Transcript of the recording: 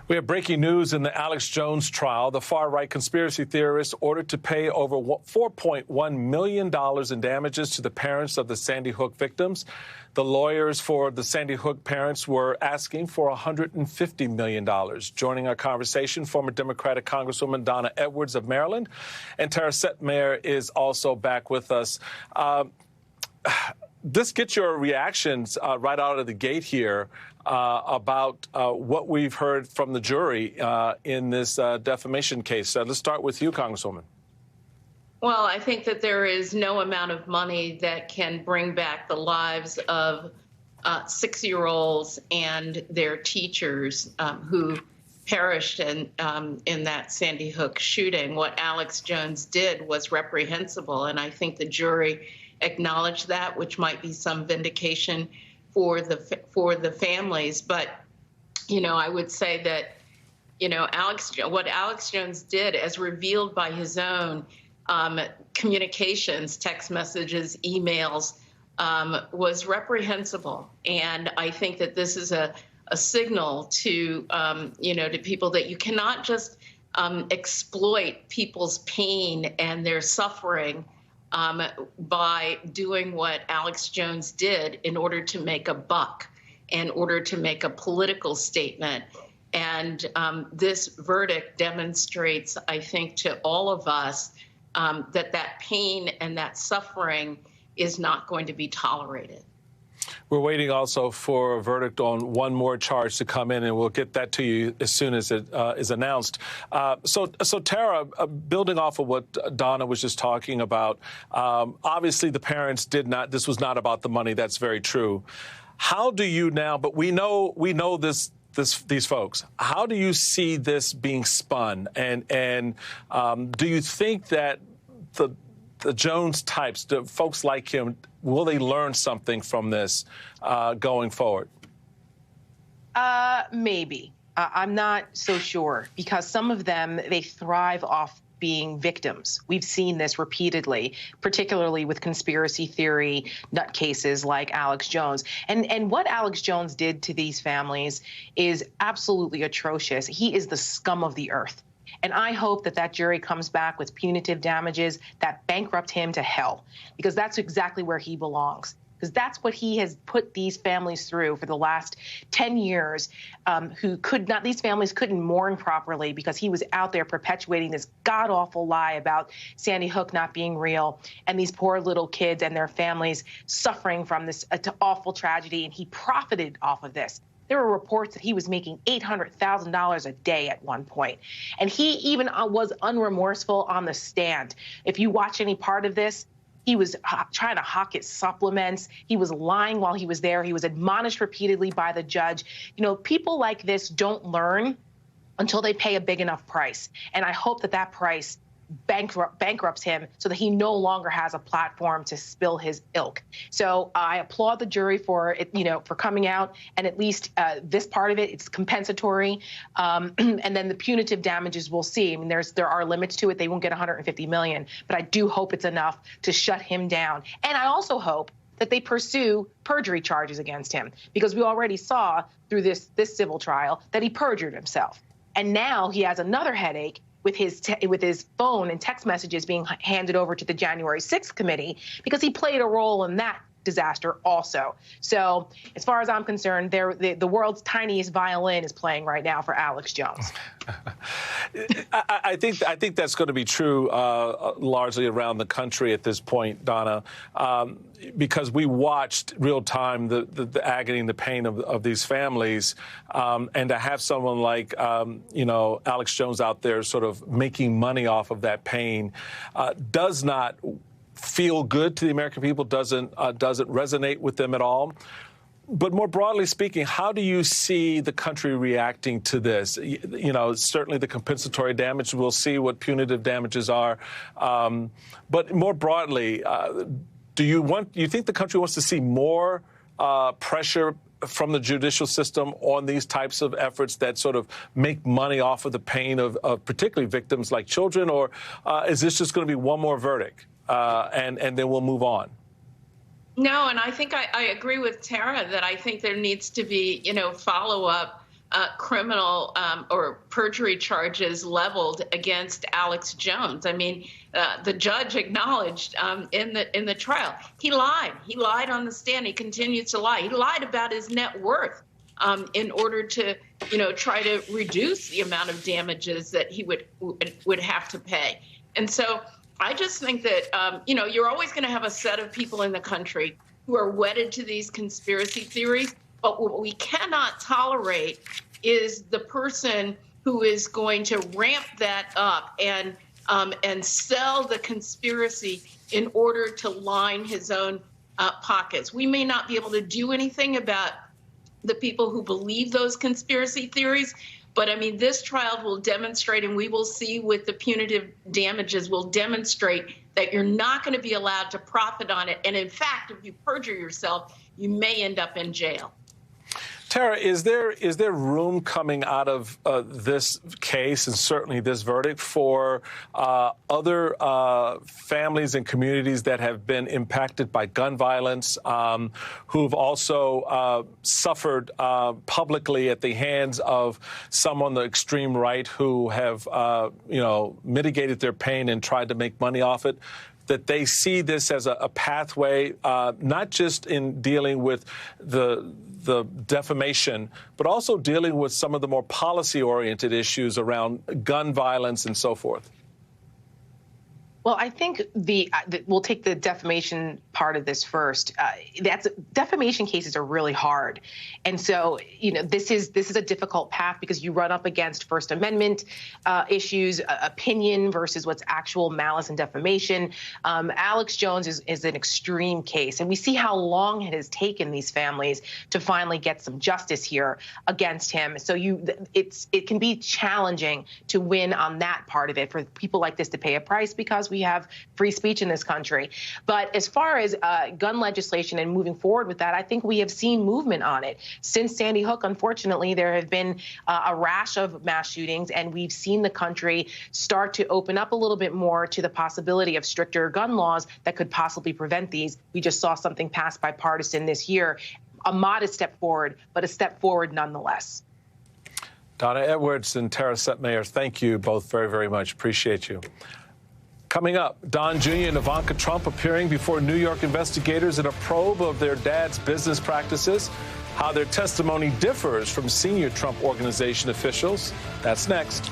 We have breaking news in the Alex Jones trial. The far-right conspiracy theorist ordered to pay over $4.1 million in damages to the parents of the Sandy Hook victims. The lawyers for the Sandy Hook parents were asking for $150 million. Joining our conversation, former Democratic Congresswoman Donna Edwards of Maryland, and Tara Setmayer is also back with us. This gets your reactions right out of the gate here about what we've heard from the jury in this defamation case. Let's start with you, Congresswoman. Well, I think that there is no amount of money that can bring back the lives of 6-year-olds and their teachers who perished in that Sandy Hook shooting. What Alex Jones did was reprehensible, and I think the jury acknowledged that, which might be some vindication for the families. But, you know, I would say that, you know, what Alex Jones did, as revealed by his own communications, text messages, emails, was reprehensible. And I think that this is a signal to, you know, to people that you cannot just exploit people's pain and their suffering by doing what Alex Jones did in order to make a buck, in order to make a political statement. And this verdict demonstrates, I think, to all of us that pain and that suffering is not going to be tolerated. We're waiting also for a verdict on one more charge to come in, and we'll get that to you as soon as it is announced. So Tara, building off of what Donna was just talking about, obviously the parents did not. This was not about the money. That's very true. How do you now? But we know these folks. How do you see this being spun? And do you think that the Jones types, the folks like him, will they learn something from this going forward? Maybe. I'm not so sure, because some of them, they thrive off being victims. We've seen this repeatedly, particularly with conspiracy theory nutcases like Alex Jones. And what Alex Jones did to these families is absolutely atrocious. He is the scum of the earth. And I hope that that jury comes back with punitive damages that bankrupt him to hell, because that's exactly where he belongs. Because that's what he has put these families through for the last 10 years, these families couldn't mourn properly because he was out there perpetuating this god-awful lie about Sandy Hook not being real, and these poor little kids and their families suffering from this awful tragedy, and he profited off of this. There were reports that he was making $800,000 a day at one point. And he even was unremorseful on the stand. If you watch any part of this, he was trying to hawk his supplements. He was lying while he was there. He was admonished repeatedly by the judge. You know, people like this don't learn until they pay a big enough price. And I hope that that price bankrupts him so that he no longer has a platform to spill his ilk. So I applaud the jury for it, you know, for coming out, and at least this part of it, it's compensatory. And then the punitive damages, we'll see. I mean, there are limits to it. They won't get $150 million, but I do hope it's enough to shut him down. And I also hope that they pursue perjury charges against him, because we already saw through this civil trial that he perjured himself. And now he has another headache with his phone and text messages being handed over to the January 6th committee, because he played a role in that disaster also. So as far as I'm concerned, the world's tiniest violin is playing right now for Alex Jones. I think that's going to be true largely around the country at this point, Donna, because we watched real time the agony and the pain of these families, and to have someone like you know, Alex Jones out there sort of making money off of that pain does not feel good to the American people, doesn't resonate with them at all. But more broadly speaking, how do you see the country reacting to this? You know, certainly the compensatory damage, we'll see what punitive damages are. But more broadly, do you think the country wants to see more pressure from the judicial system on these types of efforts that sort of make money off of the pain of particularly victims like children? Or is this just going to be one more verdict and then we'll move on? No, and I think I agree with Tara that I think there needs to be, you know, follow-up criminal or perjury charges leveled against Alex Jones. I mean, the judge acknowledged in the trial he lied. He lied on the stand. He continues to lie. He lied about his net worth in order to, try to reduce the amount of damages that he would have to pay. And so I just think that you're always going to have a set of people in the country who are wedded to these conspiracy theories. But what we cannot tolerate is the person who is going to ramp that up and sell the conspiracy in order to line his own pockets. We may not be able to do anything about the people who believe those conspiracy theories, but I mean, this trial will demonstrate, and we will see with the punitive damages, will demonstrate that you're not going to be allowed to profit on it. And in fact, if you perjure yourself, you may end up in jail. Tara, is there room coming out of this case and certainly this verdict for other families and communities that have been impacted by gun violence, who've also suffered publicly at the hands of some on the extreme right who have, mitigated their pain and tried to make money off it? That they see this as a pathway, not just in dealing with the defamation, but also dealing with some of the more policy-oriented issues around gun violence and so forth? Well, I think we'll take the defamation part of this first. Defamation cases are really hard, and so this is a difficult path because you run up against First Amendment issues, opinion versus what's actual malice and defamation. Alex Jones is an extreme case, and we see how long it has taken these families to finally get some justice here against him. So it can be challenging to win on that part of it for people like this to pay a price because we have free speech in this country. But as far as gun legislation and moving forward with that, I think we have seen movement on it. Since Sandy Hook, unfortunately, there have been a rash of mass shootings, and we've seen the country start to open up a little bit more to the possibility of stricter gun laws that could possibly prevent these. We just saw something passed bipartisan this year, a modest step forward, but a step forward nonetheless. Donna Edwards and Tara Setmayer, thank you both very, very much. Appreciate you. Coming up, Don Jr. and Ivanka Trump appearing before New York investigators in a probe of their dad's business practices, how their testimony differs from senior Trump Organization officials. That's next.